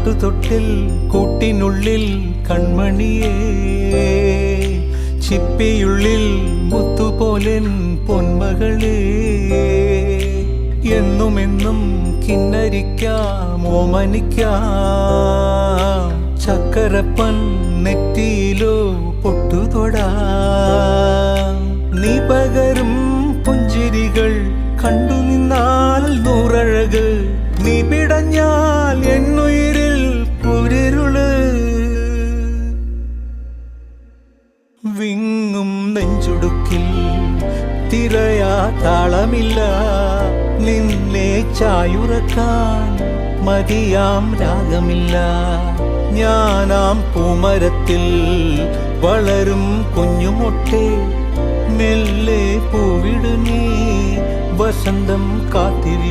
പാട്ടുതൊട്ടിൽ കൂട്ടിനുള്ളിൽ കൺമണിയേ, ചിപ്പിയുള്ളിൽ മുത്തുപോലെൻ പൊന്മകളേ, എന്നുമെന്നും കിന്നരിക്കാം ഓമനിക്കാം, ചക്കരപ്പൻ നെറ്റിയിലോ പൊട്ടുതൊടാം. നീ പകരും പുഞ്ചിരികൾ കണ്ടു നിന്നാൽ നൂറഴക്, നീ പിടഞ്ഞാൽ എന്നുയിരിൽ കുരിരുള്. വിങ്ങും നെഞ്ചുടുക്കിൽ തിരയാ താളമില്ല, നിന്നെ ചായുറക്കാൻ മതിയാം രാഗമില്ല. ഞാനാം പൂമരത്തിൽ വളരും കുഞ്ഞുമൊട്ടെ, മെല്ലെ പൂവിടു നീ വസന്തം കാത്തിരി.